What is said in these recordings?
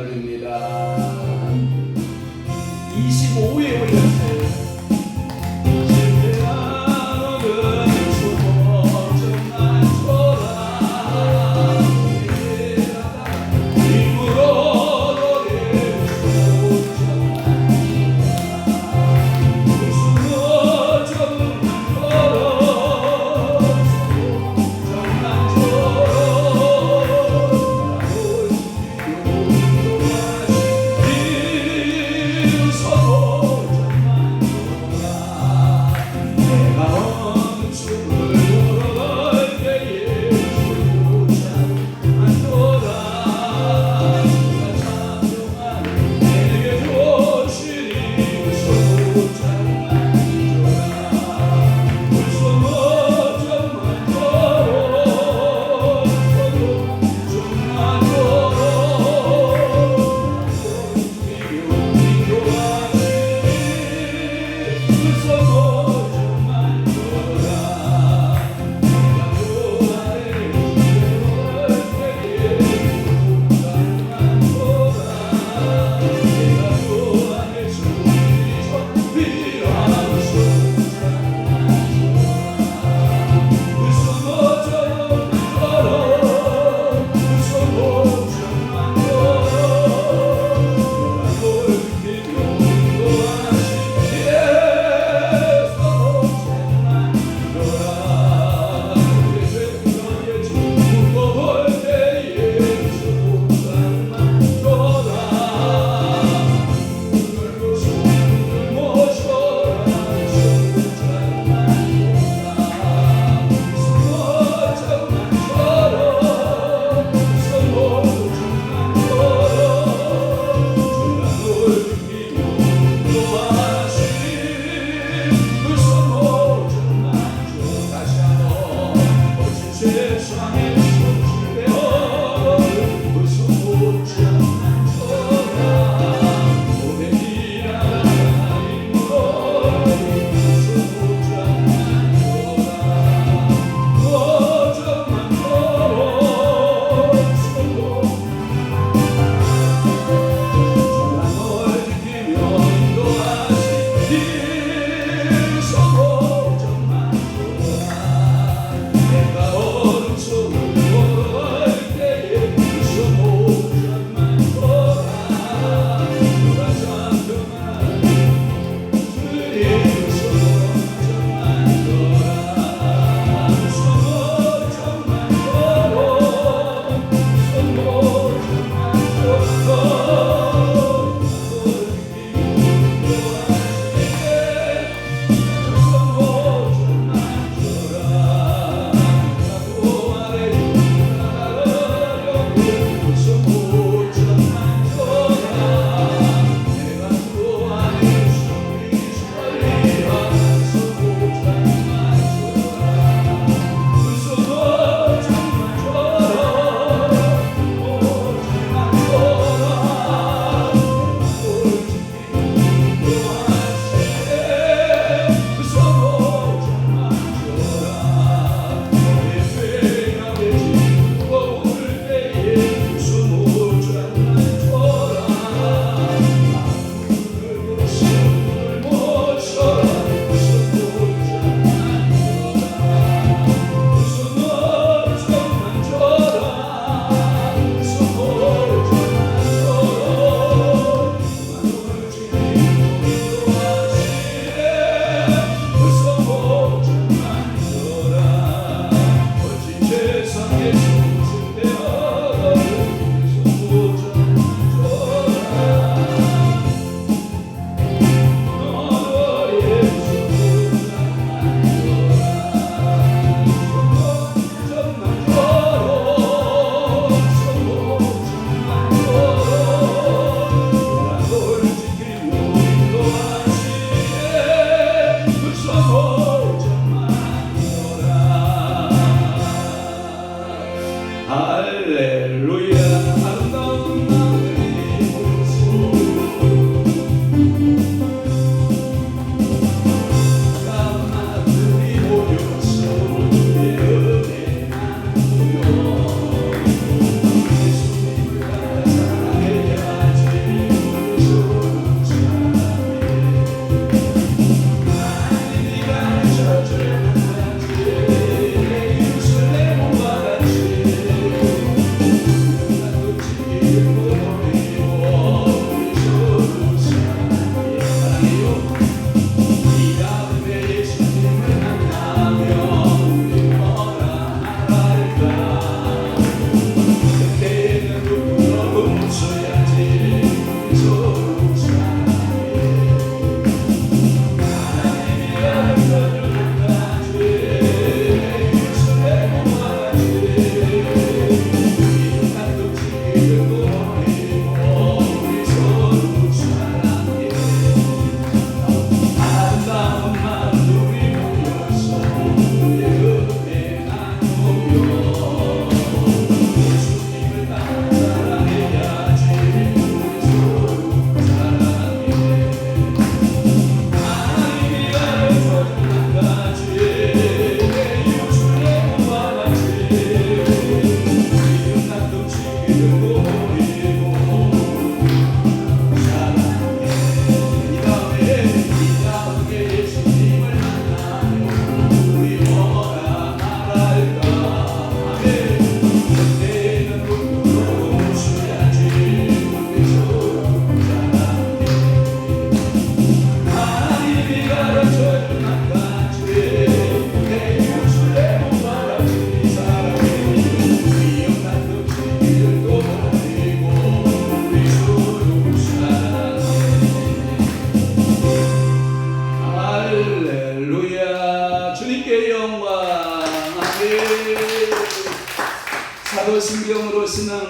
드립니다. 25에 올렸어요.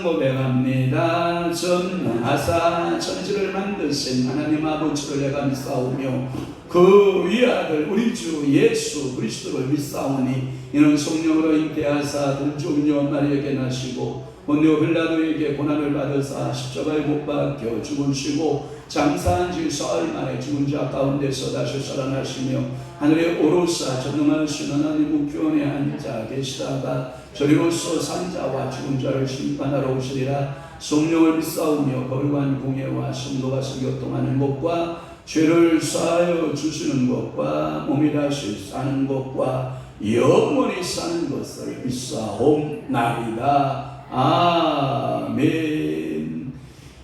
항상 고백합니다. 전하사 천지를 만드신 하나님 아버지를 내가 믿사오며 그 위아들 우리 주 예수 그리스도를 믿사오니 이는 성령으로 잉태하사 동정녀 마리에게 나시고 본디오 빌라도에게 고난을 받으사 십자가에 못 박혀 죽으시고 장사한 지 사흘 만에 죽은 자 가운데서 다시 살아나시며 하늘에 오르사 전능하신 하나님 우편에 앉아 계시다가 저리로서 산자와 죽은 자를 심판하러 오시리라. 성령을 믿사오며 거룩한 공예와 성도가 교통하는 것과 죄를 사하여 주시는 것과 몸이 다시 사는 것과 영원히 사는 것을 믿사옵나이다. 아멘.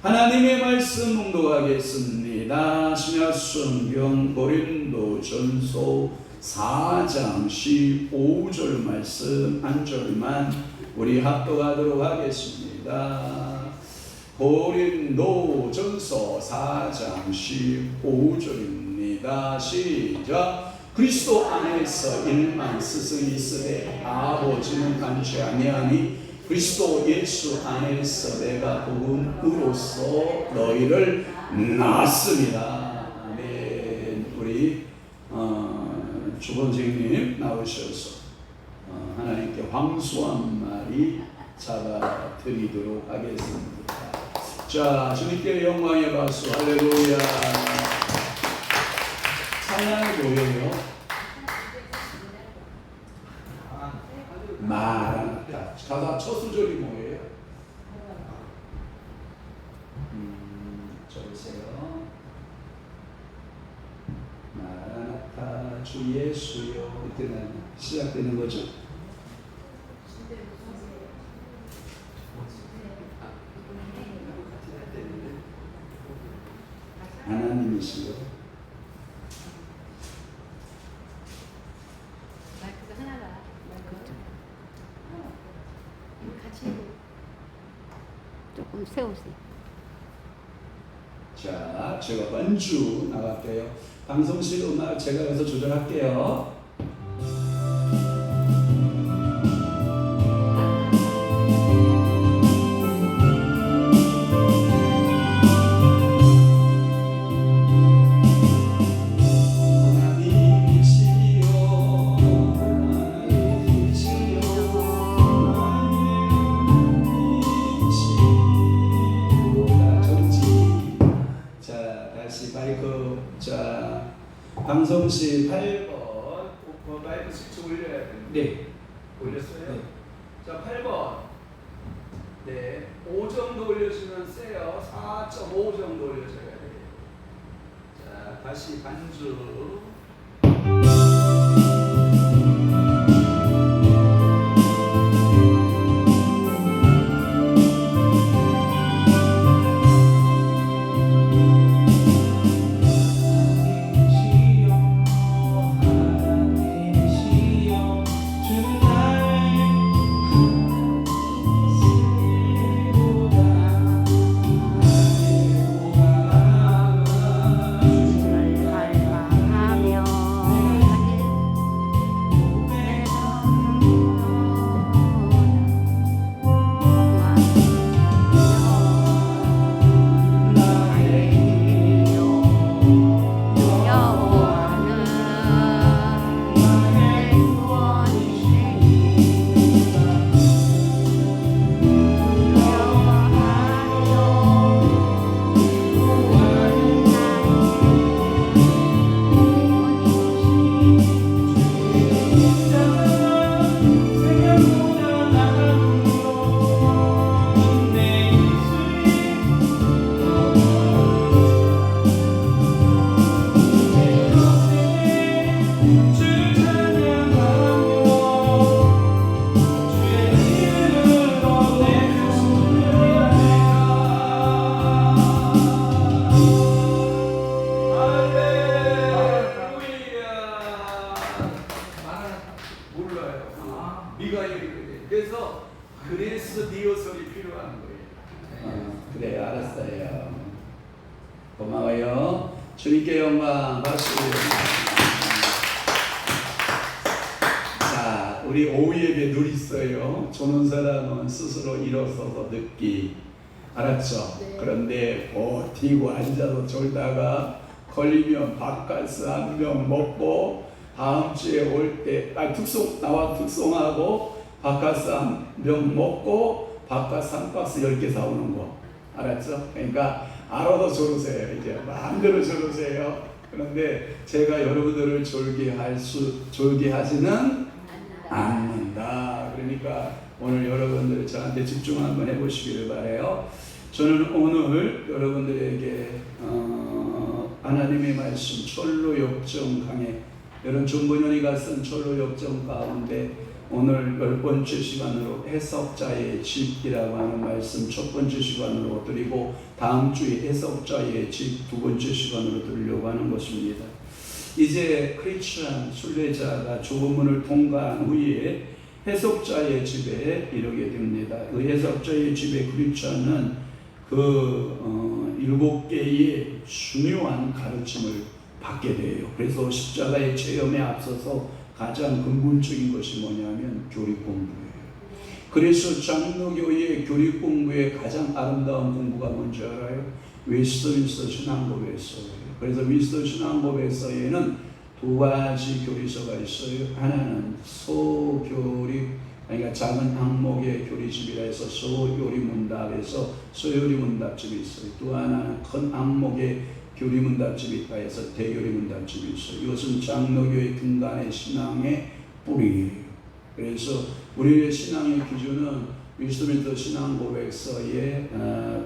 하나님의 말씀 묵독하겠습니다. 신약성경 고린도전서 4장 15절 말씀 한 절만 우리 합독하도록 하겠습니다. 고린도전서 4장 15절입니다. 시작. 그리스도 안에서 일만 스승이 있으되 아버지는 간치 아니하니 그리스도 예수 안에서 내가 복음으로써 너희를 낳았습니다. 아멘. 우리 주번생님 나오셔서 하나님께 황소 한 마리 잡아 드리도록 하겠습니다. 자, 주님께 영광의 박수. 할렐루야. 찬양이 뭐예요? 마라나타. 가사 첫 소절이 뭐예요? 저보세요. 마라나타 주 예수여. 이때는 시작되는 거죠. 하나님이시여. 마이크가 하나다. 같이 조금 세우세요. 자, 제가 반주 나갈게요. 방송실 음악 제가 여기서 조절할게요. 방송실 8번 마이크 스위치 올려야 돼요. 네. 올렸어요? 네. 자, 8번. 네. 5 정도 올려주면 세요. 4.5 정도 올려줘야 돼요. 자, 다시 반주. 그래서 디오솔이 필요한 거예요. 그래, 알았어요. 고마워요. 주님께 영광. 박수. 자, 우리 우리 오후 예배 늘 있어요. 조는 사람은 스스로 일어서서 듣기. 알았죠? 네. 그런데 버티고 앉아서 졸다가 걸리면 바카스 한 병 먹고 다음 주에 올 때 나와 특송하고 바카스 한 병 먹고 바카스 한 박스 10개 사오는 거. 알았죠? 그러니까 알아서 졸으세요. 이제 마음대로 졸으세요. 그런데 제가 여러분들을 졸게 하지는 않는다. 그러니까 오늘 여러분들 저한테 집중 한번 해보시기를 바라요. 저는 오늘 여러분들에게 하나님의 말씀 철로 역정 강해, 여러분 존본현이가 쓴 철로 역정 가운데 오늘 10번째 시간으로 해석자의 집이라고 하는 말씀 첫 번째 시간으로 드리고 다음 주에 해석자의 집 두 번째 시간으로 드리려고 하는 것입니다. 이제 크리스천 순례자가 조문을 통과한 후에 해석자의 집에 이르게 됩니다. 그 해석자의 집의 크리스천은 그 7개의 중요한 가르침을 받게 돼요. 그래서 십자가의 체험에 앞서서 가장 근본적인 것이 뭐냐면 교리 공부예요. 그래서 장로교의 교리 공부의 가장 아름다운 공부가 뭔지 알아요? 웨스트민스터 신앙법에서예요. 그래서 웨스트민스터 신앙법에서에는 두 가지 교리서가 있어요. 하나는 소교리, 그러니까 작은 항목의 교리집이라 해서 소교리 문답에서 소교리 문답집이 있어요. 또 하나는 큰 항목의 교리 문답집이 있다 해서 대교리 문답집이 있어요. 이것은 장로교의 근간의 신앙의 뿌리예요. 그래서 우리의 신앙의 기준은 웨스트민스터 신앙고백서의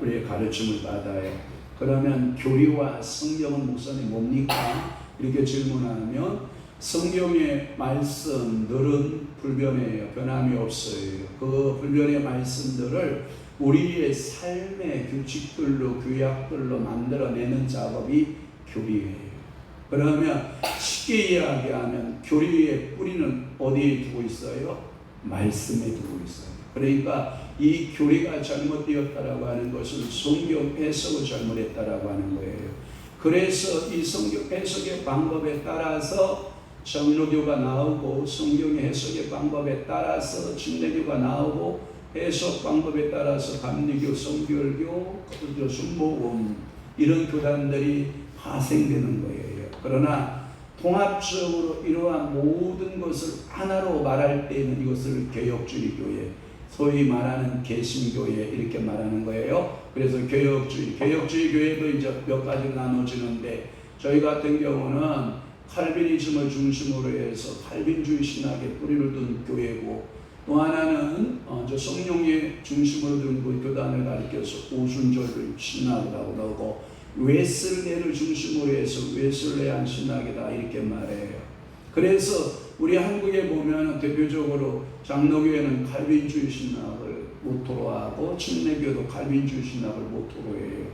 우리의 가르침을 받아요. 그러면 교리와 성경은 목사님 뭡니까? 이렇게 질문하면 성경의 말씀들은 불변해요. 변함이 없어요. 그 불변의 말씀들을 우리의 삶의 규칙들로 규약들로 만들어내는 작업이 교리예요. 그러면 쉽게 이야기하면 교리의 뿌리는 어디에 두고 있어요? 말씀에 두고 있어요. 그러니까 이 교리가 잘못되었다라고 하는 것은 성경 해석을 잘못했다라고 하는 거예요. 그래서 이 성경 해석의 방법에 따라서 장로교가 나오고 성경의 해석의 방법에 따라서 침례교가 나오고 해석 방법에 따라서 감리교, 성결교, 순복음 이런 교단들이 파생되는 거예요. 그러나 통합적으로 이러한 모든 것을 하나로 말할 때는 이것을 개혁주의 교회, 소위 말하는 개신교회 이렇게 말하는 거예요. 그래서 개혁주의 교회도 이제 몇 가지로 나눠지는데 저희 같은 경우는 칼빈이즘을 중심으로 해서 칼빈주의 신학의 뿌리를 둔 교회고 또 하나는 성령의 중심으로 둔 그 교단을 가리켜서 오순절 신학이라고 그러고 웨슬레를 중심으로 해서 웨슬레안 신학이다 이렇게 말해요. 그래서 우리 한국에 보면 대표적으로 장로교회는 칼빈주의 신학을 모토로 하고 침례교도 칼빈주의 신학을 모토로 해요.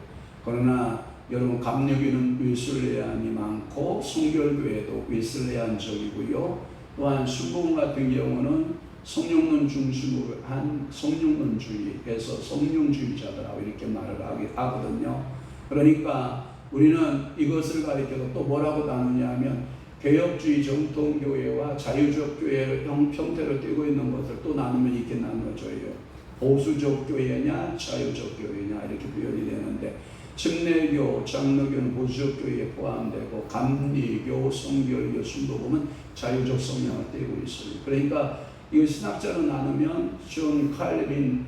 그러나 여러분 감리교는 웨슬레안이 많고 성결교회도 웨슬레안적이고요. 또한 순복음 같은 경우는 성령론 중심으로 한 성령론주의에서 성령주의자들하고 이렇게 말을 하거든요. 그러니까 우리는 이것을 가리켜서 또 뭐라고 나누냐면 개혁주의 정통교회와 자유적 교회를 형태로 띄고 있는 것을 또 나누면 이렇게 나눠져요. 보수적 교회냐 자유적 교회냐 이렇게 표현이 되는데 침례교, 장로교는 보수적 교회에 포함되고 감리교, 성결교, 순복음은 자유적 성향을 띠고 있어요. 그러니까 이 신학자로 나누면 존 칼빈,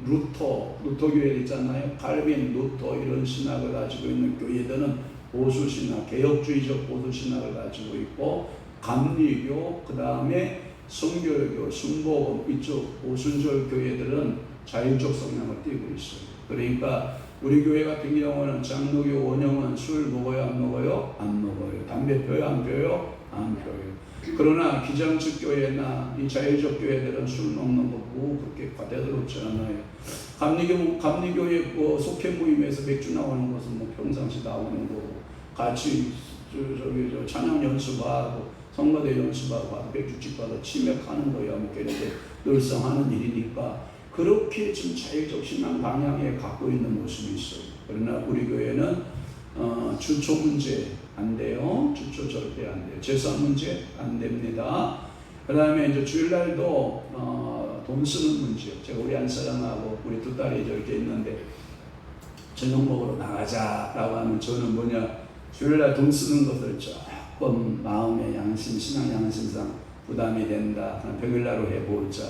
루터교회 있잖아요. 칼빈, 루터 이런 신학을 가지고 있는 교회들은 보수신학, 개혁주의적 보수신학을 가지고 있고 감리교, 그 다음에 성결교, 순복음 이쪽 오순절 교회들은 자유적 성향을 띠고 있어요. 그러니까 우리 교회 같은 경우는 장로교 원형은 술 먹어요 안 먹어요? 안 먹어요. 담배 펴요 안 펴요? 안 펴요. 그러나 기장측 교회나 이 자유적 교회들은 술 먹는 거 그렇게 과대스럽지 않아요. 감리교회 속회 모임에서 맥주 나오는 것은 뭐 평상시 나오는 거고 같이 찬양 연습하고 성가대 연습하고 맥주집 가서 치맥하는 거야 뭐 걔네들 늘상 하는 일이니까 그렇게 지금 자유적 신앙 방향에 갖고 있는 모습이 있어요. 그러나 우리 교회는 주초 문제 안 돼요. 주초 절대 안 돼요. 제사 문제 안 됩니다. 그 다음에 이제 주일날도 돈 쓰는 문제. 제가 우리 안사람하고 우리 두 딸이 이렇게 있는데 저녁 먹으러 나가자라고 하면 저는 뭐냐, 주일날 돈 쓰는 것을 조금 마음의 양심, 신앙 양심상 부담이 된다. 평일날로 해보자.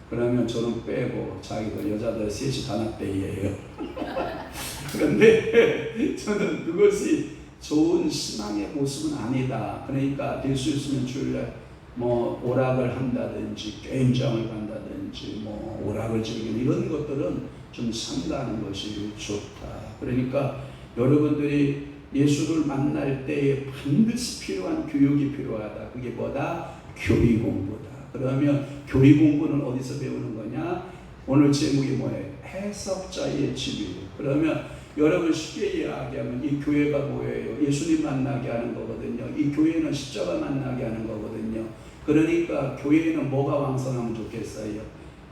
그러면 저는 빼고 자기들 여자들 셋이 단합대회예요. 그런데 저는 그것이 좋은 신앙의 모습은 아니다. 그러니까 될 수 있으면 주일날 뭐 오락을 한다든지 게임장을 간다든지 뭐 오락을 즐기는 이런 것들은 좀 삼가하는 것이 좋다. 그러니까 여러분들이 예수를 만날 때에 반드시 필요한 교육이 필요하다. 그게 뭐다? 교리 공부다. 그러면 교리 공부는 어디서 배우는 거냐? 오늘 제목이 뭐예요? 해석자의 지비. 그러면 여러분 쉽게 이야기하면 이 교회가 뭐예요? 예수님 만나게 하는 거거든요. 이 교회는 십자가 만나게 하는 거거든요. 그러니까 교회는 뭐가 왕성하면 좋겠어요?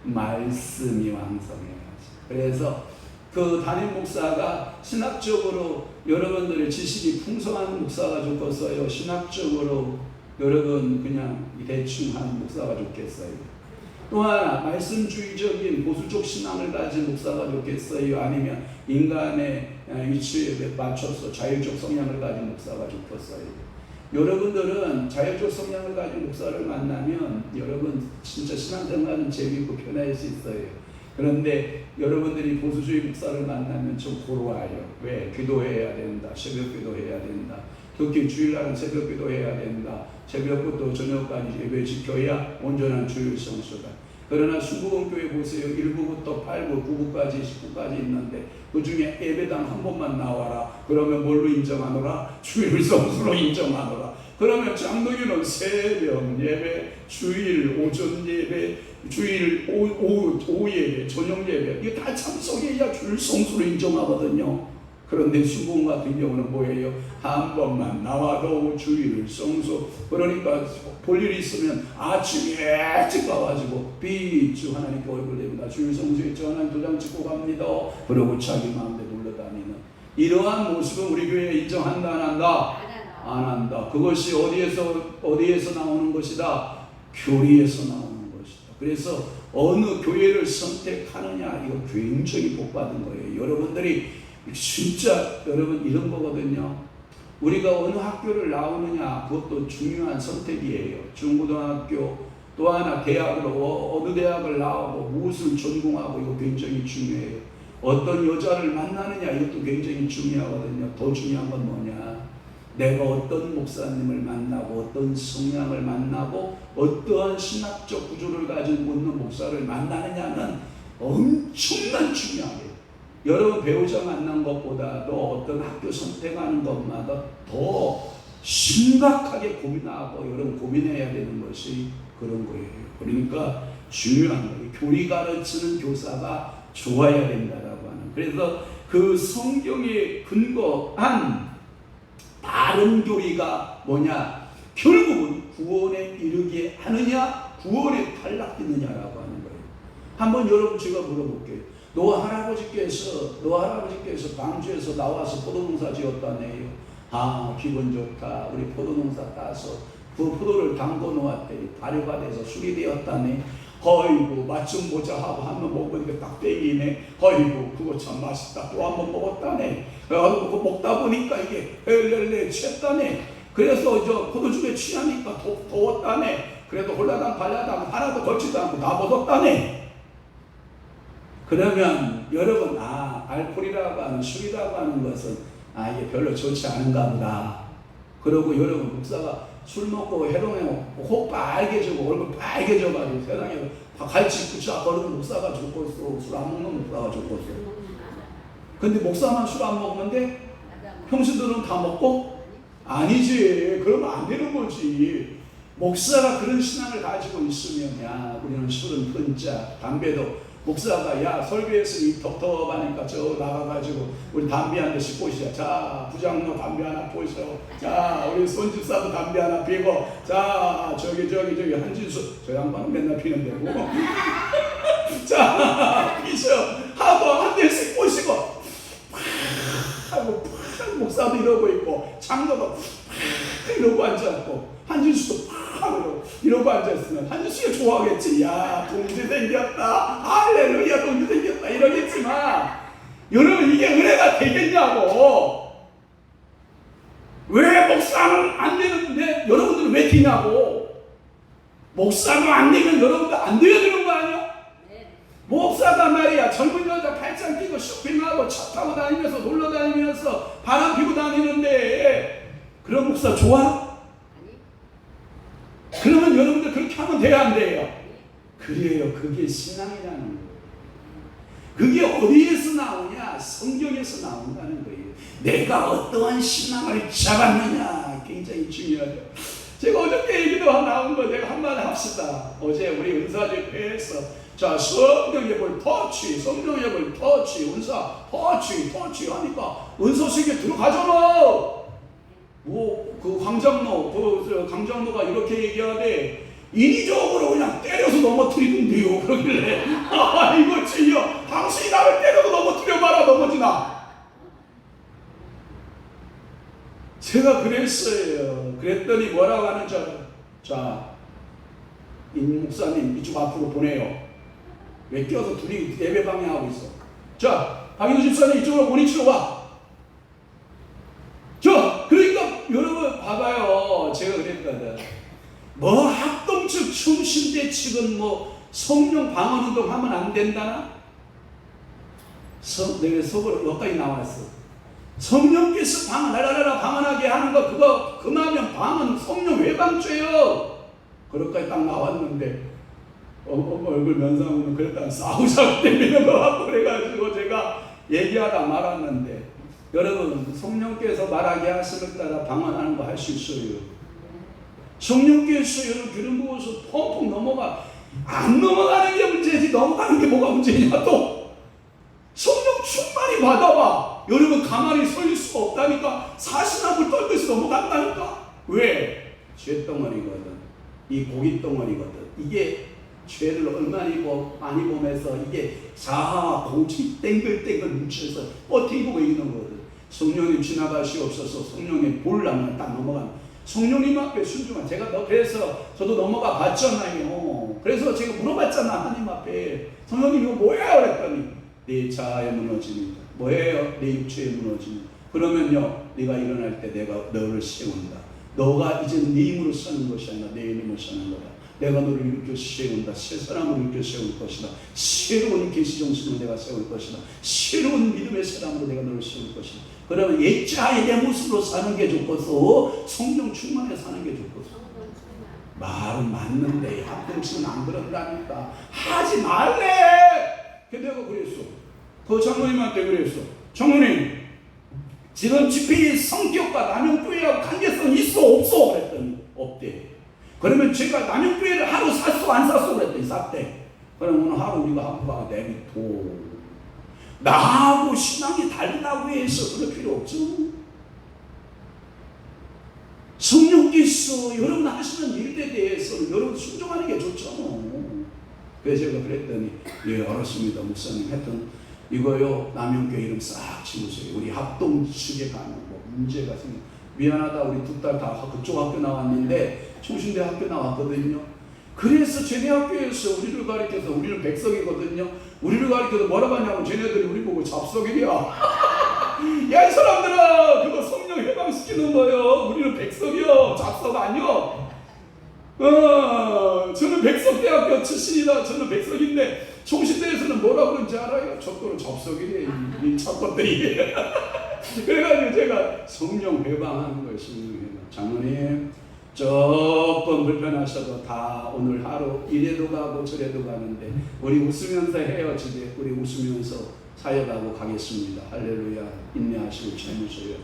말씀이 왕성해야지. 그래서 그 담임 목사가 신학적으로 여러분들의 지식이 풍성한 목사가 좋겠어요? 신학적으로 여러분 그냥 대충 하는 목사가 좋겠어요? 또 하나 말씀주의적인 보수적 신앙을 가진 목사가 좋겠어요? 아니면 인간의 위치에 맞춰서 자율적 성향을 가진 목사가 좋겠어요? 여러분들은 자율적 성향을 가진 목사를 만나면 여러분 진짜 신앙생활은 재미있고 편할 수 있어요. 그런데 여러분들이 보수주의 목사를 만나면 좀 고로워요. 왜? 기도해야 된다. 새벽 기도해야 된다. 특히 주일날은 새벽 기도해야 된다. 새벽부터 저녁까지 예배 지켜야 온전한 주일 성수다. 그러나 순복음교회 보세요. 1부부터 8부, 9부까지, 10부까지 있는데 그 중에 예배당 한 번만 나와라. 그러면 뭘로 인정하노라? 주일 성수로 인정하노라. 그러면 장로교는 새벽 예배, 주일 오전 예배, 주일 오후 예배, 저녁 예배 이게 다 참석해야 주일 성수로 인정하거든요. 그런데 순복음 같은 경우는 뭐예요? 한 번만 나와도 주일 성수. 그러니까 볼 일이 있으면 아침에 일찍 가가지고 비주 하나님께 얼굴 대고 주일 성수 있죠? 하나님 도장 찍고 갑니다. 그러고 자기 마음대로 놀러다니는 이러한 모습은 우리 교회에 인정한다 안 한다? 안 한다. 그것이 어디에서 나오는 것이다? 교리에서 나오는 것이다. 그래서 어느 교회를 선택하느냐 이거 굉장히 복받은 거예요. 여러분들이 진짜 여러분 이런 거거든요. 우리가 어느 학교를 나오느냐 그것도 중요한 선택이에요. 중고등학교 또 하나 대학으로 어느 대학을 나오고 무엇을 전공하고 이거 굉장히 중요해요. 어떤 여자를 만나느냐 이것도 굉장히 중요하거든요. 더 중요한 건 뭐냐? 내가 어떤 목사님을 만나고 어떤 성향을 만나고 어떠한 신학적 구조를 가지고 있는 목사를 만나느냐는 엄청난 중요해요. 여러분 배우자 만난 것보다도 어떤 학교 선택하는 것마다 더 심각하게 고민하고 여러분 고민해야 되는 것이 그런 거예요. 그러니까 중요한 거예요. 교리 가르치는 교사가 좋아야 된다라고 하는. 그래서 그 성경에 근거한 바른 교리가 뭐냐? 결국은 구원에 이르게 하느냐, 구원에 탈락되느냐라고 하는 거예요. 한번 여러분 제가 물어볼게요. 너 할아버지께서 광주에서 나와서 포도농사 지었다네요. 아, 기분 좋다. 우리 포도농사 따서 그 포도를 담궈 놓았더니 발효가 돼서 술이 되었다네. 허이고 맛 좀 보자 하고 한 번 먹으니까 딱 땡기네. 허이고 그거 참 맛있다. 또 한 번 먹었다네. 그거 먹다 보니까 이게 헬렐레 취했다네. 그래서 저 포도주에 취하니까 더웠다네. 그래도 홀라당 발라당 하나도 걸치지 않고 다 먹었다네. 그러면 여러분 알코올이라고 하는 술이라고 하는 것은 이게 별로 좋지 않은가 보다. 그러고 여러분 목사가 술 먹고 해롱에 코 빨개지고 얼굴 빨개져가지고 세상에 갈치 그치아 거리는 목사가 좋겠어. 술 안 먹는 목사가 좋겠어. 근데 목사만 술 안 먹으면 돼? 형수들은 다 먹고? 아니지. 그러면 안 되는 거지. 목사가 그런 신앙을 가지고 있으면 야 우리는 술은 끊자. 담배도 목사가 야 설교에서 이 텁텁하니까 저 나가가지고 우리 담배 한 대씩 보시자. 자 부장로 담배 하나 보시오. 자 우리 손집사도 담배 하나 피고. 자 저기 한진수 저 양반은 맨날 피는데 뭐. 자 피셔 하고 한 대씩 보시고 하고 목사도 이러고 있고 장로도 이러고 앉았고, 한진수도 팍 이러고 앉았으면 한진수가 좋아하겠지. 야, 동지 생겼다. 할렐루야, 동지 생겼다. 이러겠지만, 여러분, 이게 은혜가 되겠냐고. 왜 목사는 안 되는데 여러분들은 왜 되냐고. 목사도 안 되면 여러분들 안 돼야 되는 거 아니야? 목사가 말이야, 젊은 여자 팔짱 끼고 쇼핑하고 차 타고 다니면서 놀러 다니면서 바람 피고 다니는데 그런 목사 좋아? 그러면 여러분들 그렇게 하면 돼야 안 돼요? 그래요. 그게 신앙이라는 거예요. 그게 어디에서 나오냐? 성경에서 나온다는 거예요. 내가 어떠한 신앙을 잡았느냐 굉장히 중요하죠. 제가 어저께 얘기도 나온 거 내가 한마디 합시다. 어제 우리 은사집회에서 자, 성령의 볼 터치, 성령의 볼 터치, 은사 터치 하니까 은사식에 들어가잖아. 그 강장로가 이렇게 얘기하되 인위적으로 그냥 때려서 넘어뜨리던데요. 그러길래 이거 주여, 당신이 나를 때려도 넘어뜨려봐라. 넘어지나? 제가 그랬어요. 그랬더니 뭐라고 하는 줄 알아요? 자, 이 목사님 이쪽 앞으로 보내요. 왜 껴서 둘이 예배 방해하고 있어? 자, 박인호 집사님 이쪽으로 모니치러 와. 그러니까 여러분 봐봐요. 제가 그랬거든. 뭐 합동 측 춤신대 측은 뭐 성령 방언 운동 하면 안 된다나? 내가 속으로 여기까지 나왔어. 성령께서 방언하게 하는 거 그거 금하면 방언 성령 외방죄요. 그렇게까지 딱 나왔는데 얼굴 면상으로 그랬다 싸우자고 때리는 거 같고 그래가지고 제가 얘기하다 말았는데, 여러분 성령께서 말하게 하심에 따라 방언하는 거 할 수 있어요. 성령께서 여러분 기름 부어서 펑펑 넘어가. 안 넘어가는 게 문제지 넘어가는 게 뭐가 문제냐. 또 성령 충만히 받아봐. 여러분 가만히 설 수가 없다니까. 사시나물 떨듯이 넘어간다니까. 왜? 죄덩어리거든. 이 고깃덩어리거든. 이게 죄를 얼마나 많이 보면서 이게 자아 고집 땡글땡글 뭉쳐서 버티고 있는 거거든. 성령님 지나가시옵소서. 성령의 볼라면 딱 넘어가는. 성령님 앞에 순종한. 그래서 저도 넘어가 봤잖아요. 그래서 제가 물어봤잖아. 하나님 앞에 성령님 이거 뭐예요? 그랬더니 내 자아에 무너집니다. 뭐예요? 내 육체에 무너집니다. 그러면요, 네가 일어날 때 내가 너를 세운다. 너가 이제 네 힘으로 서는 것이 아니라 내 힘으로 서는 거다. 내가 너를 일으켜 세운다. 새 사람으로 일으켜 세울 것이다. 새로운 계시 정신으로 내가 세울 것이다. 새로운 믿음의 사람으로 내가 너를 세울 것이다. 그러면 옛자의 내 모습으로 사는 게 좋겠어? 성령 충만해 사는 게 좋겠어? 말은 맞는데 합동치는 안 그런다니까. 하지 말래. 근데 내가 그랬어. 그 장로님한테 그랬어. 장로님, 지금 집회의 성격과 남용교회하고 관계성 있어 없어? 그랬더니 없대. 그러면 제가 남용교회를 하루 샀어 안 샀어? 그랬더니 샀대. 그럼 오늘 하루 우리가 한번 내비둬. 나하고 신앙이 다르다고 해서 그럴 필요 없죠. 성령께서 여러분 하시는 일에 대해서 여러분 순종하는 게 좋죠. 그래서 제가 그랬더니 예 알았습니다 목사님. 했던 이거요 남영교회 이름 싹 지우세요. 우리 합동 측에 가면 뭐 문제가 생겨. 미안하다 우리 두 딸 다 그쪽 학교 나왔는데 총신대 학교 나왔거든요. 그래서 쟤네 학교에서 우리를 가리켜서 우리는 백석이거든요. 우리를 가리켜서 뭐라고 하냐면 쟤네들이 우리 보고 잡석이야. 야 이 사람들아 그거 성령 해방시키는 거예요. 우리는 백석이요 잡석 아니요. 저는 백석대학교 출신이다. 저는 백석인데 총신대에서는 뭐라고 그런지 알아요? 저거는 접속이래. 이 착것들이. 그래가지고 제가 성령 회방하는 거예요. 성령 회방. 장로님 조금 불편하셔도 다 오늘 하루 이래도 가고 저래도 가는데 우리 웃으면서 헤어지되 우리 웃으면서 사역하고 가겠습니다. 할렐루야. 인내하시고 참으셔야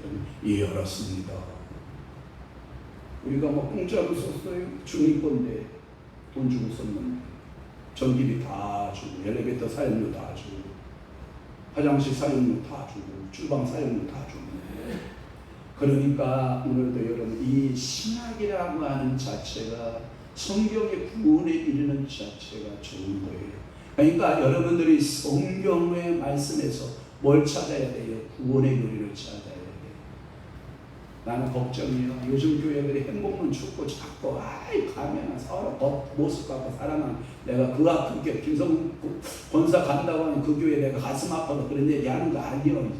예 알았습니다. 우리가 뭐 공짜로 썼어요. 중위권데 돈 주고 썼는데 전기비 다 주고 엘리베이터 사용료 다 주고 화장실 사용료 다 주고 주방 사용료 다 주고. 그러니까 오늘도 여러분 이 신학이라고 하는 자체가 성경의 구원에 이르는 자체가 좋은 거예요. 그러니까 여러분들이 성경의 말씀에서 뭘 찾아야 돼요? 구원의 요리를 찾아야 돼요. 나는 걱정이야. 요즘 교회들이 행복만 죽고 자꾸 가면 서로 겉모습 갖고 살아가는, 내가 그 아픈 게 김성 권사 간다고 하는 그 교회 내가 가슴 아파서 그런 얘기 하는 거 아니에요.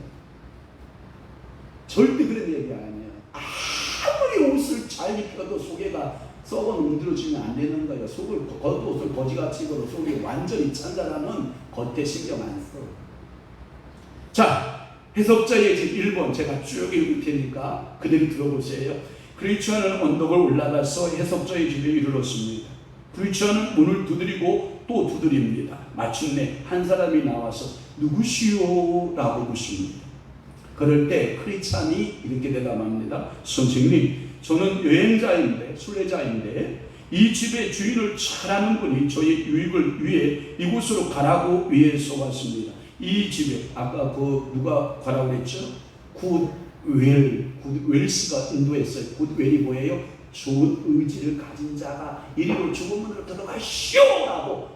절대 그런 얘기 아니에요. 아무리 옷을 잘 입혀도 속에가 썩어 문드러지면 안 되는 거예요. 겉옷을 거지같이 입어도 속이 완전히 찬 사람은 겉에 신경 안 써. 자, 해석자의 집 1번 제가 쭉 읽을 테니까 그대로 들어보세요. 크리스천은 언덕을 올라가서 해석자의 집에 이르렀습니다. 크리스천은 문을 두드리고 또 두드립니다. 마침내 한 사람이 나와서 누구시오? 라고 묻습니다. 그럴 때 크리스찬이 이렇게 대답합니다. 선생님, 저는 여행자인데, 순례자인데 이 집의 주인을 잘 아는 분이 저의 유익을 위해 이곳으로 가라고 위해서 왔습니다. 이 집에 아까 누가 가라고 그랬죠? 굿웰스가 인도했어요. 굿웰이 뭐예요? 좋은 의지를 가진 자가 이리로 죽은 문으로 들어가시오! 라고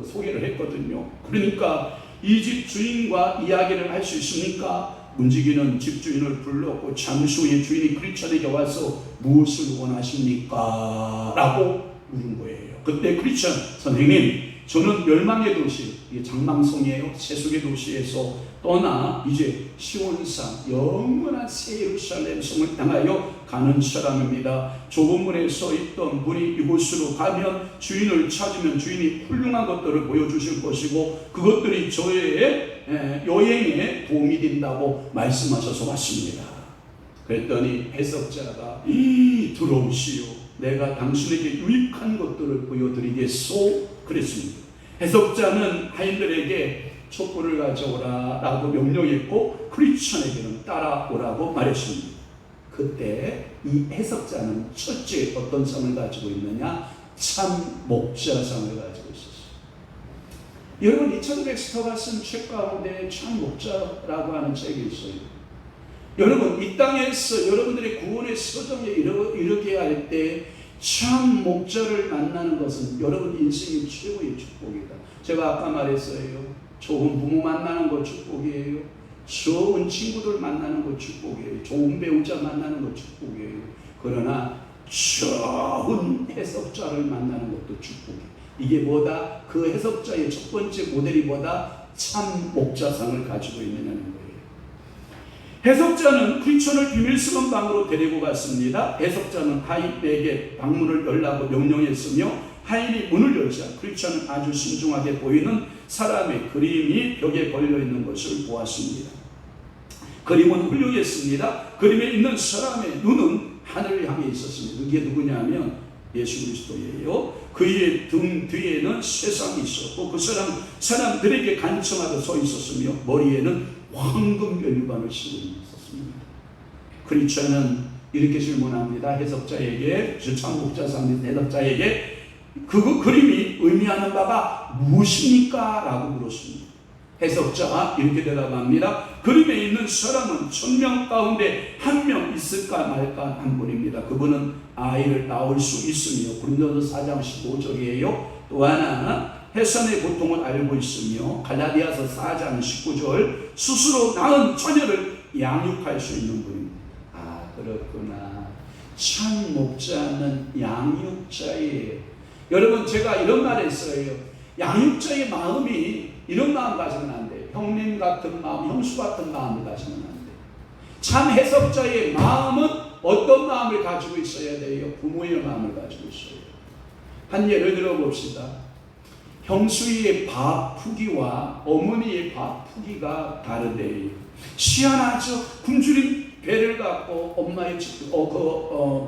소개를 했거든요. 그러니까 이 집 주인과 이야기를 할 수 있습니까? 움직이는 집주인을 불렀고 잠시 후에 주인이 크리스천에게 와서 무엇을 원하십니까? 라고 물은 거예요. 그때 크리스천, 선생님, 저는 멸망의 도시, 장망성이에요. 세속의 도시에서 떠나 이제 시온산 영원한 새 예루살렘 성을 향하여 가는 사람입니다. 좁은 문에 서 있던 분이 이곳으로 가면 주인을 찾으면 주인이 훌륭한 것들을 보여주실 것이고 그것들이 저의 여행에 도움이 된다고 말씀하셔서 왔습니다. 그랬더니 해석자가 들어오시오. 내가 당신에게 유익한 것들을 보여드리겠소. 그랬습니다. 해석자는 하인들에게 촛불을 가져오라 라고 명령했고 크리스천에게는 따라오라고 말했습니다. 그때 이 해석자는 첫째 어떤 상을 가지고 있느냐? 참 목자상을 가지고 있었어요. 여러분, 리처드 백스터가 쓴 책 가운데 참 목자라고 하는 책이 있어요. 여러분, 이 땅에서 여러분들의 구원의 서정에 이르게 할 때 참 목자를 만나는 것은 여러분 인생의 최고의 축복이다. 제가 아까 말했어요. 좋은 부모 만나는 것 축복이에요. 좋은 친구들 만나는 것 축복이에요. 좋은 배우자 만나는 것 축복이에요. 그러나 좋은 해석자를 만나는 것도 축복이에요. 이게 뭐다? 그 해석자의 첫 번째 모델이 뭐다? 참 목자상을 가지고 있느냐는 거예요. 해석자는 크리스천을 비밀스러운 방으로 데리고 갔습니다. 해석자는 하인에게 방문을 열라고 명령했으며 하인이 문을 열자 크리스천은 아주 신중하게 보이는 사람의 그림이 벽에 걸려있는 것을 보았습니다. 그림은 훌륭했습니다. 그림에 있는 사람의 눈은 하늘을 향해 있었습니다. 이게 누구냐면 예수 그리스도예요. 그의 등 뒤에는 세상이 있었고 그 사람들에게 간청하듯 서 있었으며 머리에는 황금 멸관을 쓰고 있었습니다. 크리스천은 이렇게 질문합니다. 해석자에게, 참목자상 해석자에게 그 그림이 의미하는 바가 무엇입니까? 라고 물었습니다. 해석자가 이렇게 대답합니다. 그림에 있는 사람은 1000명 가운데 한 명 있을까 말까 한 분입니다. 그분은 아이를 낳을 수 있으며 고린도서 4장 15절이에요. 또 하나 해산의 고통을 알고 있으며 갈라디아서 4장 19절 스스로 낳은 처녀를 양육할 수 있는 분입니다. 아, 그렇구나. 참 목자는 양육자예요. 여러분, 제가 이런 말 했어요. 양육자의 마음이 이런 마음 가지면 안 돼요. 형님 같은 마음, 형수 같은 마음을 가지면 안 돼요. 참 해석자의 마음은 어떤 마음을 가지고 있어야 돼요? 부모의 마음을 가지고 있어요. 한 예를 들어봅시다. 형수의 밥 푸기와 어머니의 밥 푸기가 다르대요. 희한하죠? 굶주린 배를 갖고 엄마의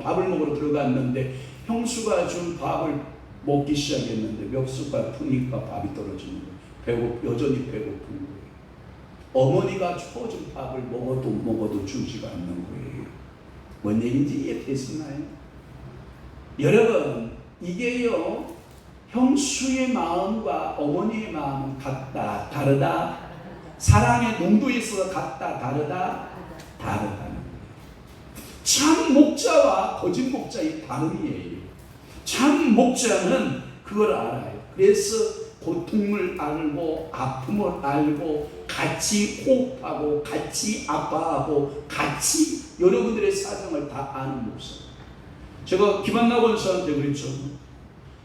밥을 먹으러 들어갔는데 형수가 준 밥을 먹기 시작했는데 몇 숟갈 푸니까 밥이 떨어지는 거예요. 여전히 배고픈 거예요. 어머니가 줘준 밥을 먹어도 주지가 않는 거예요. 뭔 얘기인지 이해되시나요? 여러분, 이게요, 형수의 마음과 어머니의 마음은 같다, 다르다? 사랑의 농도에 있어서 같다, 다르다? 다르다는 거예요. 참 목자와 거짓 목자의 다름이에요. 참 목자는 그걸 알아요. 그래서 고통을 알고 아픔을 알고 같이 호흡하고 같이 아파하고 같이 여러분들의 사정을 다 아는 목사. 제가 김한나 권사한테 그랬죠.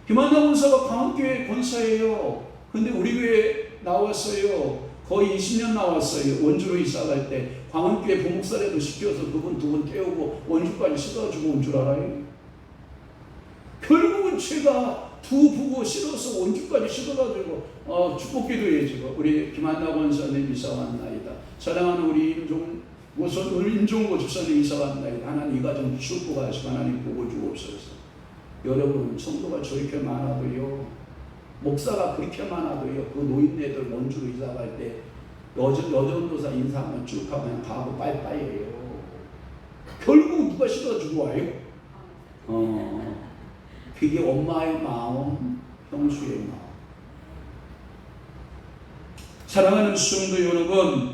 김한나 권사가 강원교회 권사예요. 근데 우리 교회 나왔어요. 거의 20년 나왔어요. 원주로 이사갈 때 광원교회 부목사라도 시켜서 그분 두 분 태우고 원주까지 실어주고 온 줄 알아요? 결국은 제가 두 부고 실어서 원주까지 실어가지고 축복기도에 지금 우리 김한나 권사님 이사 왔나이다. 사랑하는 우리 인종고 주사님 이사 왔나이다. 하나님 이 가정 축복하시고 하나님 보고 주옵소서. 여러분 성도가 저렇게 많아도요, 목사가 그렇게 많아도요, 그 노인네들 원주로 이사 갈 때 여전도사 인사하면 쭉 하고 그냥 가고 빠이빠이예요. 결국 누가 실어주고 와요? 그게 엄마의 마음, 형수의 마음. 사랑하는 성도 여러분,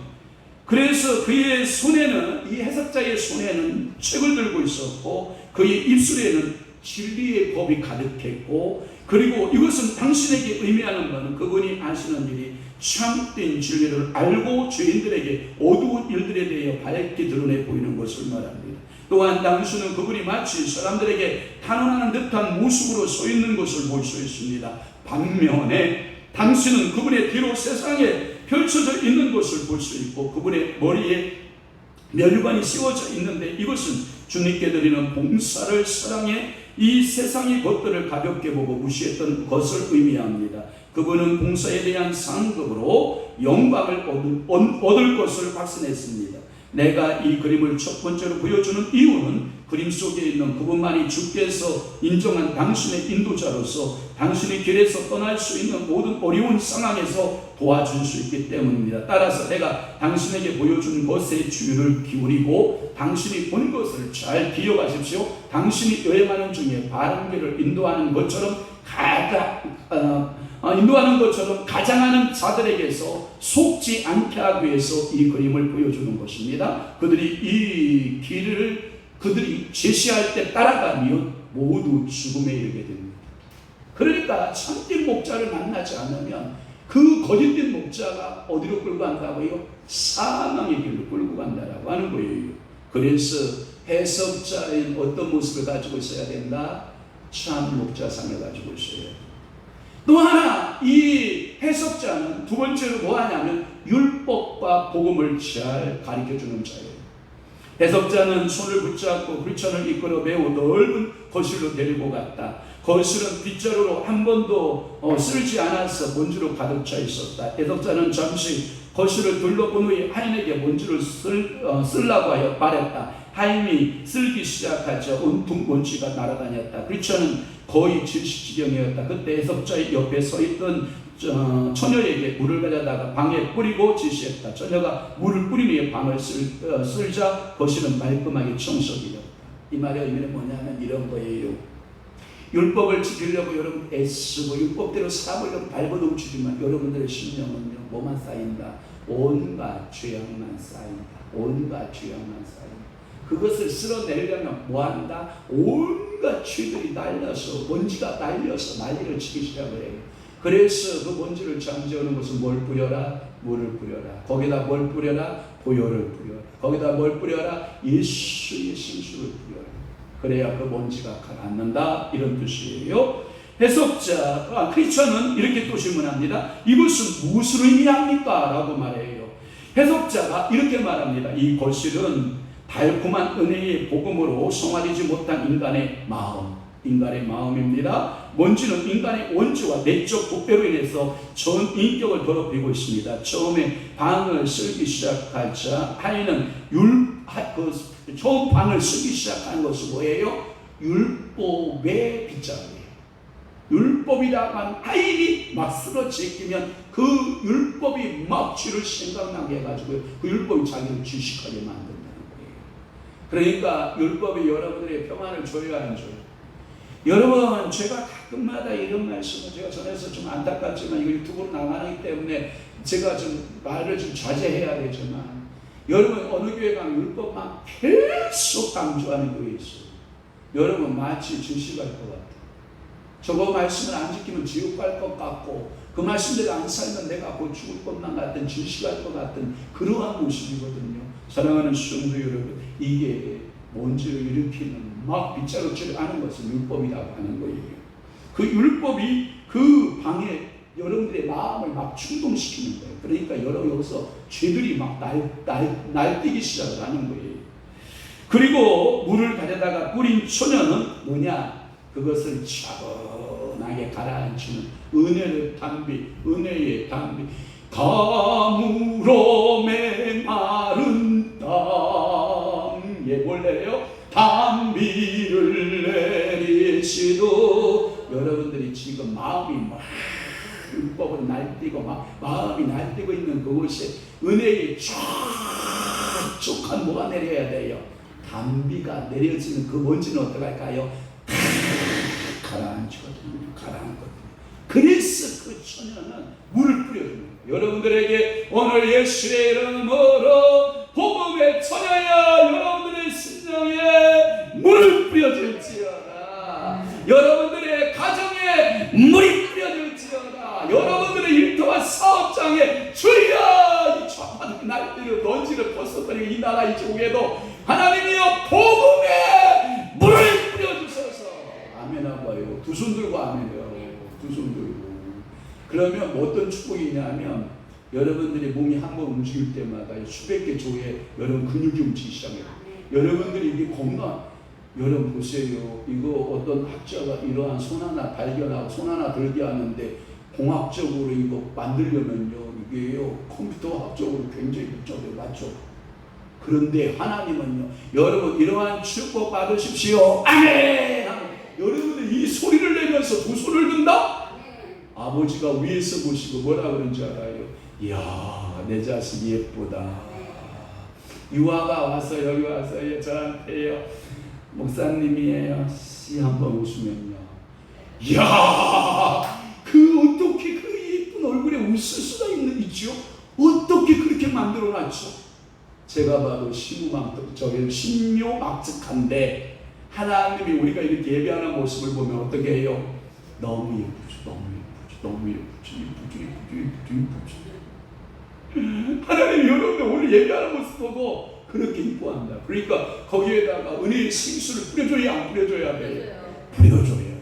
그래서 그의 손에는, 이 해석자의 손에는 책을 들고 있었고 그의 입술에는 진리의 법이 가득했고, 그리고 이것은 당신에게 의미하는 바는 그분이 아시는 일이 참된 진리를 알고 죄인들에게 어두운 일들에 대해 밝게 드러내 보이는 것을 말합니다. 또한 당신은 그분이 마치 사람들에게 탄원하는 듯한 모습으로 서 있는 것을 볼 수 있습니다. 반면에 당신은 그분의 뒤로 세상에 펼쳐져 있는 것을 볼 수 있고, 그분의 머리에 멸관이 씌워져 있는데 이것은 주님께 드리는 봉사를 사랑해 이 세상의 것들을 가볍게 보고 무시했던 것을 의미합니다. 그분은 봉사에 대한 상급으로 영광을 얻을 것을 확신했습니다. 내가 이 그림을 첫 번째로 보여주는 이유는 그림 속에 있는 그분만이 주께서 인정한 당신의 인도자로서 당신의 길에서 떠날 수 있는 모든 어려운 상황에서 도와줄 수 있기 때문입니다. 따라서 내가 당신에게 보여준 것에 주의를 기울이고 당신이 본 것을 잘 기억하십시오. 당신이 여행하는 중에 바른 길을 인도하는 것처럼 가장하는 자들에게서 속지 않게 하기 위해서 이 그림을 보여주는 것입니다. 그들이 이 길을 그들이 제시할 때 따라가면 모두 죽음에 이르게 됩니다. 그러니까 참된 목자를 만나지 않으면 그 거짓된 목자가 어디로 끌고 간다고요? 사망의 길로 끌고 간다라고 하는 거예요. 그래서 해석자인 어떤 모습을 가지고 있어야 된다? 참 목자상을 가지고 있어야 된다. 또 하나, 이 해석자는 두 번째로 뭐 하냐면 율법과 복음을 잘 가르쳐주는 자예요. 해석자는 손을 붙잡고 크리스천을 이끌어 매우 넓은 거실로 데리고 갔다. 거실은 빗자루로 한 번도 쓸지 않아서 먼지로 가득 차 있었다. 해석자는 잠시 거실을 둘러본 후에 하인에게 먼지를 쓰려고 하여 말했다. 하인이 쓸기 시작하자 온통 먼지가 날아다녔다. 크리스천은 거의 질식지경이었다. 그때 해석자의 옆에 서 있던 처녀에게 물을 가져다가 방에 뿌리고 지시했다. 처녀가 물을 뿌린 후에 방을 쓸자 거실은 말끔하게 청소되었다. 이 말의 의미는 뭐냐면 이런 거예요. 율법을 지키려고 여러분 애쓰고 율법대로 사람을 밟아넘치지만 여러분들의 심령은요 뭐만 쌓인다? 온갖 죄악만 쌓인다. 온갖 죄악만 쌓인다. 그것을 쓸어내려면 뭐한다? 온갖 죄들이 날려서 먼지가 날려서 난리를 치기 시작을 해요. 그래서 그 먼지를 잠재우는 것은 뭘 뿌려라? 물을 뿌려라. 거기다 뭘 뿌려라? 보혈을 뿌려라. 거기다 뭘 뿌려라? 예수의 신수를 뿌려라. 그래야 그 먼지가 가라앉는다, 이런 뜻이에요. 해석자 크리스천은 이렇게 또 질문합니다. 이것은 무엇을 의미합니까? 라고 말해요. 해석자가 이렇게 말합니다. 이 거실은 달콤한 은혜의 복음으로 성화되지 못한 인간의 마음입니다. 먼지는 인간의 원죄와 내적 부패로 인해서 전 인격을 더럽히고 있습니다. 처음에 방을 쓰기 시작하자 하인은 처음 방을 쓰기 시작한 것은 뭐예요? 율법의 빗자루예요. 율법이라고 하는 하인이 막 쓰러 제끼면 그 율법이 막 죄를 생각나게 해가지고 그 율법이 자기를 질식하게 만든다는 거예요. 그러니까 율법이 여러분들의 평안을 줘야 안 줘요? 여러분, 제가 가끔마다 이런 말씀을 제가 전해서 좀 안타깝지만 이거 유튜브로 나가기 때문에 제가 좀 말을 좀 자제해야 되지만, 여러분 어느 교회 가면 율법만 계속 강조하는 교회 있어요. 여러분 마치 질식할 것 같아요. 저거 말씀을 안 지키면 지옥 갈 것 같고 그 말씀대로 안 살면 내가 곧 죽을 것만 같은 질식할 것 같은 그러한 모습이거든요. 사랑하는 성도 여러분, 이게 먼지를 일으키는 막 빗자루질을 하는 것을 율법이라고 하는 거예요. 그 율법이 그 방에 여러분들의 마음을 막 충동시키는 거예요. 그러니까 여기서 죄들이 막 날뛰기 시작을 하는 거예요. 그리고 물을 가져다가 뿌린 소녀는 뭐냐? 그것을 차분하게 가라앉히는 은혜의 담비. 가물어 메마른 땅에 원래요 담비를 내리시도. 여러분들이 지금 마음이 막 율법은 날뛰고 막 마음이 날뛰고 있는 그곳에 은혜의 촉촉한 뭐가 내려야 돼요? 담비가 내려지는 그 먼지는 어떡할까요? 가라앉거든요. 그래서 그 처녀는 물을 뿌려주는 거예요. 여러분들에게 오늘 예수의 이름으로 복음의 처녀야, 여러분들의 심령에 물을 뿌려줄지어다. 여러분들의 가정에 물이 뿌려줄지어다. 여러분들의 일터와 사업장에 주여 이 좌파들이 날뛰는 먼지를 벗어버리고 이 나라 이 지국에도 하나님이여 복음의 물을 뿌려주소서. 아멘하고 와요. 두 손 들고 아멘해요. 두 손 들고. 그러면 어떤 축복이냐면 여러분들이 몸이 한번 움직일 때마다 수백 개 조에 여러분 근육이 움직이기 시작해요. 여러분들이 이게 건강, 여러분 보세요. 이거 어떤 학자가 이러한 손 하나 발견하고 손 하나 들게 하는데 공학적으로 이거 만들려면요 이게요 컴퓨터 학적으로 굉장히 복잡해요. 맞죠? 그런데 하나님은요 여러분 이러한 축복 받으십시오. 아멘. 여러분들 이 소리를 내면서 두 손을 든다? 아버지가 위에서 보시고 뭐라 그런지 알아요? 이야 내 자식이 예쁘다. 유아가 와서 여기 와서 저한테요 목사님이에요 씨 한번 웃으면요 이야 그 어떻게 그 예쁜 얼굴에 웃을 수가 있죠? 어떻게 그렇게 만들어놨죠? 제가 봐도 신묘막측한데 하나님이 우리가 이렇게 예배하는 모습을 보면 어떻게 해요? 너무 예쁘죠. 하나님이 여러분들 오늘 예배하는 모습 보고 그렇게 이뻐한다. 그러니까 거기에다가 은혜의 생수를 뿌려줘야 안 뿌려줘야 돼요? 뿌려줘야.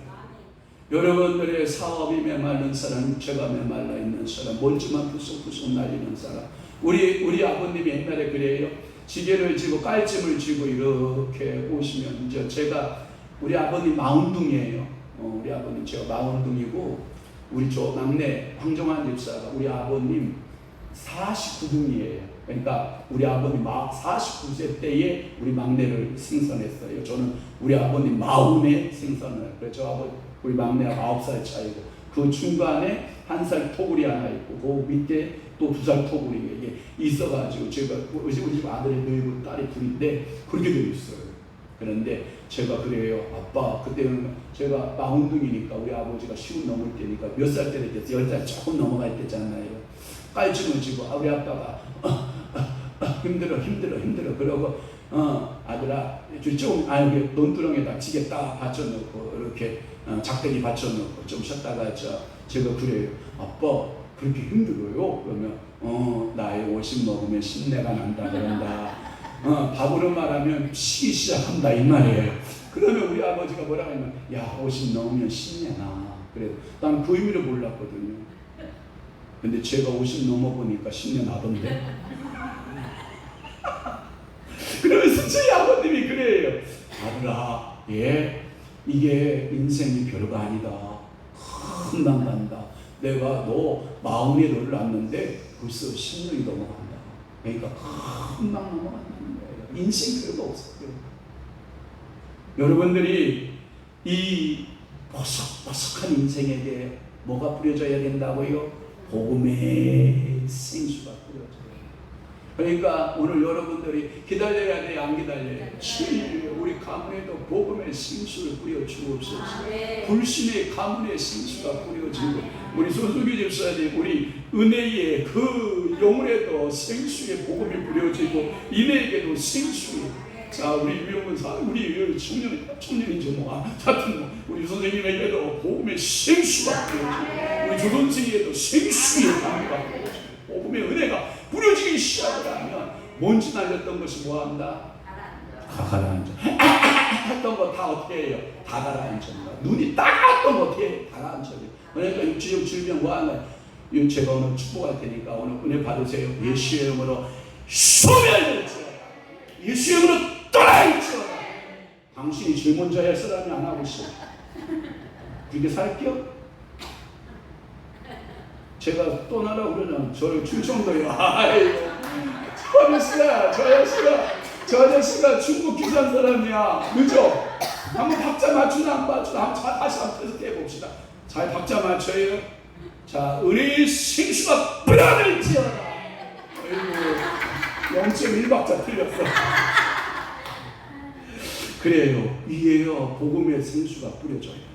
여러분들의 사업이 메말른 사람, 육체가 메말라 있는 사람, 먼지만 푸석푸석 날리는 사람. 우리 아버님이 옛날에 그래요. 지게를 지고 깔찜을 지고 이렇게 오시면 이제 제가 우리 아버님 마운둥이에요. 우리 아버님 제가 마운둥이고 우리 저 막내 황정환 집사가 우리 아버님 49등이에요. 그러니까 우리 아버님 49세 때에 우리 막내를 생산했어요. 저는 우리 아버님 40에 생산을. 그래서 우리 막내가 9살 차이고 그 중간에 1살 토굴이 하나 있고 그 밑에 또 2살 토굴이 이게 있어가지고 제가 우리 집 아들이 늙고 딸이 둘인데 그렇게 되어 있어요. 그런데 제가 그래요. 아빠 그때는 제가 마흔둥이니까 우리 아버지가 50 넘을 때니까 몇 살 때 됐겠어? 10살 조금 넘어갈 때잖아요. 깔찜을 지고 우리 아빠가 힘들어 그러고 아들아 좀 여기 논두렁에다 지게 딱 받쳐놓고 이렇게 작대기 받쳐놓고 좀 쉬었다가 제가 그래요. 아빠 그렇게 힘들어요? 그러면 나이 50 먹으면 신내가 난다 그런다. 밥으로 말하면 쉬기 시작한다 이 말이에요. 그러면 우리 아버지가 뭐라고 하냐면 야 50 넘으면 신내나. 그래도 난 그 의미를 몰랐거든요. 근데 제가 50 넘어보니까 신내 나던데. 그러면서 저희 아버님이 그래요. 아들아 이게 인생이 별거 아니다. 금방 간다. 내가 너 40에 너를 낳았는데 벌써 10년이 넘어간다. 그러니까 금방 넘어간다는 거예요. 인생 별거 없어요. 여러분들이 이 버석버석한 인생에게 뭐가 뿌려져야 된다고요? 복음의 생수가 뿌려져요. 그러니까 오늘 여러분들이 기다려야 돼, 안 기다려야 돼? 우리 가문에도 복음의 생수를 뿌려주옵소서. 불신의 가문의 생수가 뿌려지고 우리 손수기 집사님 우리 은혜의 그 영혼에도 생수의 복음이 뿌려지고 인에게도 생수의 자 우리 유영문사 우리 청년이죠 하여튼 우리 선생님에게도 복음의 생수가 뿌려지고 우리 조동생에게도 생수의 강가 뿌려지고 복음의 은혜가 뿌려지기 시작을 하면 먼지 날렸던 것이 뭐한다? 가라앉아. 했던 거 다 어떻게 해요? 다 가라앉습니다. 눈이 따가웠던 거 어떻게 해요? 다 가라앉아요. 그러니까 육체적 질병 뭐하나? 제가 오늘 축복할 테니까 오늘 은혜 받으세요. 예수의 이름으로 소멸될지어다. 예수의 이름으로 떠날지어다. 당신이 제일 먼저 할 사람이 안 하고 있어. 그렇게 살게요? 제가 떠나라고 그러면 저를 충청도에 아이고 저 아저씨가 중국 귀산 사람이야. 그죠? 한번 박자 맞추나 안 맞추나 다시 한번 테스트 해봅시다. 잘 박자 맞춰요. 자, 은혜의 생수가 뿌려낼지어다. 아이고 0.1박자 틀렸어. 그래요. 이게요 복음의 생수가 뿌려져요.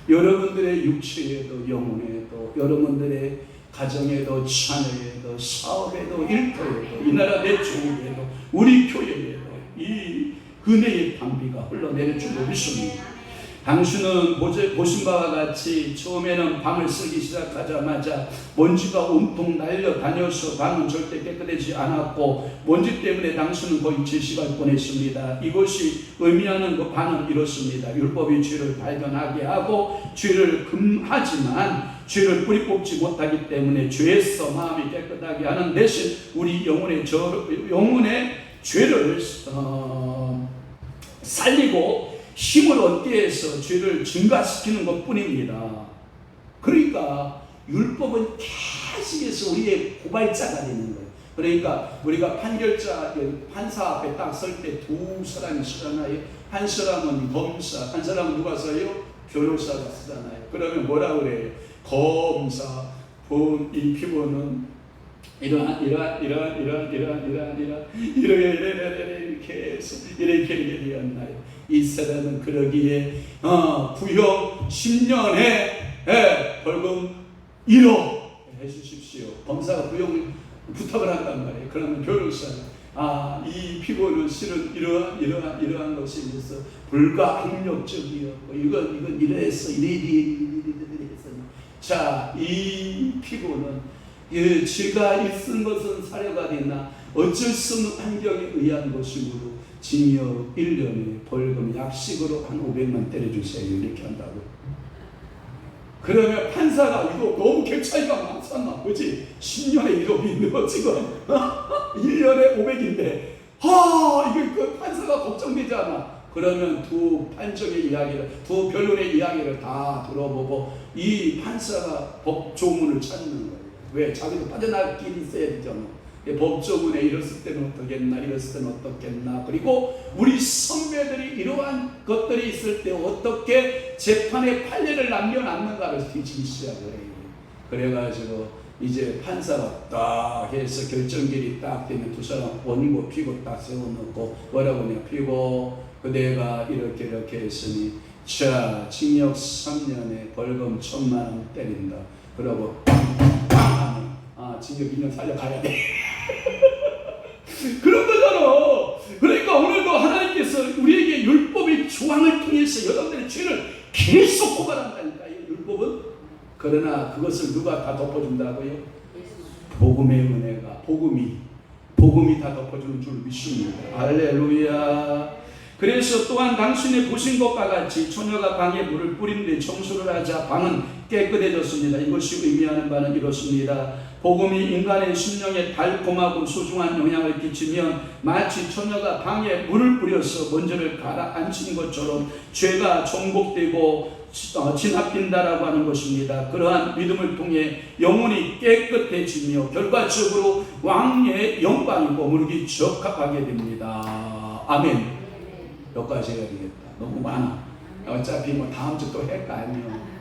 여러분들의 육체에도 영혼에도 여러분들의 가정에도 자녀에도 사업에도 일터에도 이 나라 내조국에도 우리 교회에도 이 은혜의 단비가 흘러내릴 줄로 믿습니다. 당신은 보신 바와 같이 처음에는 방을 쓰기 시작하자마자 먼지가 온통 날려다녀서 방은 절대 깨끗하지 않았고 먼지 때문에 당신은 거의 7시간 보냈습니다. 이것이 의미하는 그 바는 이렇습니다. 율법이 죄를 발견하게 하고 죄를 금하지만 죄를 뿌리 뽑지 못하기 때문에 죄에서 마음이 깨끗하게 하는 대신 우리 영혼의 죄를 살리고 힘을 얻게 해서 죄를 증가시키는 것 뿐입니다. 그러니까 율법은 계속해서 우리의 고발자가 되는 거예요. 그러니까 우리가 판사 앞에 딱 설 때 두 사람이 쓰잖아요. 한 사람은 검사, 한 사람은 누가 써요? 변호사가 쓰잖아요. 그러면 뭐라 그래요? 검사, 이 피고는 이렇게 해서 이렇게 되었나요? 이 사람은 그러기에 구형 10년에 벌금 1억 해주십시오. 검사가 구형을 부탁을 한단 말이에요. 그러면 변호사는 이 피고는 실은 이러한 것에 있어서 불가항력적이었고 이건 이래서 이래서 자, 이 피고는 죄가 있은 것은 사료가 되나 어쩔 수 없는 환경에 의한 것이므로 징역 1년에 벌금 약식으로 한 500만 때려주세요. 이렇게 한다고. 그러면 판사가 이거 너무 갭 차이가 많잖아. 그렇지? 10년에 1억이 너 지금 1년에 500인데 이거 그 판사가 걱정되지 않아. 그러면 두 판정의 이야기를, 두 변론의 이야기를 다 들어보고 이 판사가 법조문을 찾는 거예요. 왜? 자기도 빠져나갈 길이 있어야 되잖아. 법조문에 이랬을 때는 어떻겠나, 이랬을 때는 어떻겠나. 그리고 우리 선배들이 이러한 것들이 있을 때 어떻게 재판에 판례를 남겨놨는가를 뒤지기 시작을 해요. 그래가지고 이제 판사가 딱 해서 결정결이 딱 되면 두 사람 원고 피고 딱 세워놓고 뭐라고 하냐. 피고 그대가 이렇게 했으니 자, 징역 3년에 벌금 1,000만 원 때린다. 그러고 징역 2년 살려가야 돼. 그런 거잖아. 그러니까 오늘도 하나님께서 우리에게 율법의 조항을 통해서 여러분들의 죄를 계속 고발한다니까요. 율법은. 그러나 그것을 누가 다 덮어준다고요? 복음의 은혜가, 복음이 다 덮어주는 줄 믿습니다. 할렐루야. 그래서 또한 당신이 보신 것과 같이 처녀가 방에 물을 뿌린데 청소를 하자 방은 깨끗해졌습니다. 이것이 의미하는 바는 이렇습니다. 복음이 인간의 심령에 달콤하고 소중한 영향을 끼치면 마치 처녀가 방에 물을 뿌려서 먼지를 가라앉힌 것처럼 죄가 정복되고 진압된다라고 하는 것입니다. 그러한 믿음을 통해 영혼이 깨끗해지며 결과적으로 왕의 영광이 머무르기 적합하게 됩니다. 아멘. 여기까지 해야 되겠다. 너무 많아. 어차피 다음 주 또 할 거 아니에요.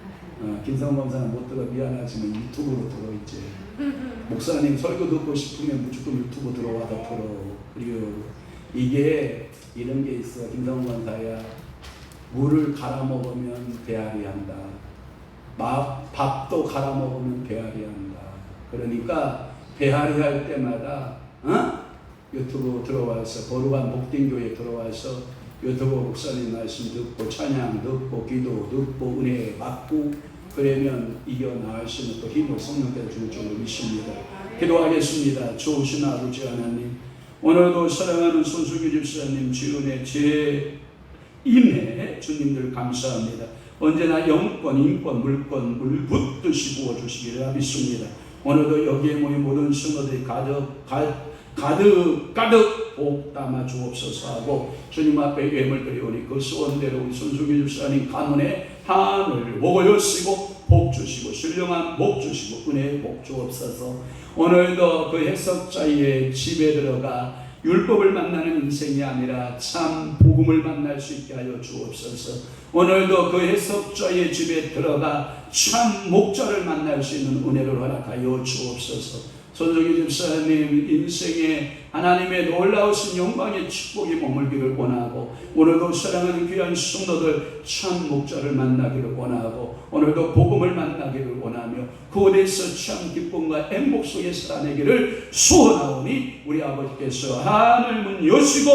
김성원 검사는 못 들어 미안하지만 유튜브로 들어있지. 목사님 설교 듣고 싶으면 무조건 유튜브 들어와서 들어. 그리고 이게 이런 게 있어. 김성원 검사야. 물을 갈아 먹으면 배앓이 한다. 밥도 갈아 먹으면 배앓이 한다. 그러니까 배앓이 할 때마다 유튜브 들어와서 거룩한 복된교회 들어와서 유튜브 목사님 말씀 듣고 찬양 듣고 기도 듣고 은혜 받고 그러면 이겨나가시는 또 힘을 성령께서 주는 줄로 믿습니다. 기도하겠습니다. 좋으신 아버지 하나님, 오늘도 사랑하는 손수기 집사님 지은의 제 임해 주님들 감사합니다. 언제나 영권, 인권, 물권, 물붓듯이 부어주시기를 믿습니다. 오늘도 여기에 모인 모든 성도들이 가득 복 담아 주옵소서 하고 주님 앞에 예물 드리오니 그 소원대로 우리 손수기 집사님 가문에 하늘 복을 여시고 복 주시고 신령한 복 주시고 은혜의 복 주옵소서. 오늘도 그 해석자의 집에 들어가 율법을 만나는 인생이 아니라 참 복음을 만날 수 있게 하여 주옵소서. 오늘도 그 해석자의 집에 들어가 참 목자를 만날 수 있는 은혜를 허락하여 주옵소서. 손정희 집사님 인생에 하나님의 놀라우신 영광의 축복이 머물기를 원하고 오늘도 사랑하는 귀한 성도들 참 목자를 만나기를 원하고 오늘도 복음을 만나기를 원하며 그곳에서 참 기쁨과 행복 속에 살아내기를 소원하오니 우리 아버지께서 하늘문 여시고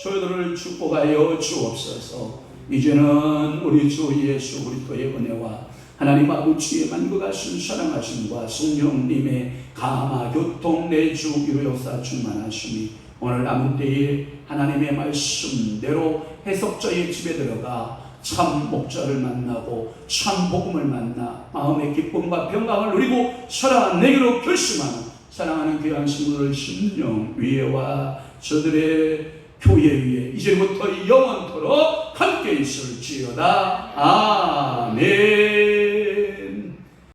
저희들을 축복하여 주옵소서. 이제는 우리 주 예수 그리스도의 은혜와 하나님 아버지의 만국하신 사랑하심과 성령님의 감화 교통 내주 유효사 충만하심이 오늘 남은 때에 하나님의 말씀대로 해석자의 집에 들어가 참 목자를 만나고 참 복음을 만나 마음의 기쁨과 평강을 누리고 살아내기로 결심하는 사랑하는 귀한 성도들 심령 위에와 저들의 교회 위에 이제부터 영원토록 함께 있을지어다. 아멘.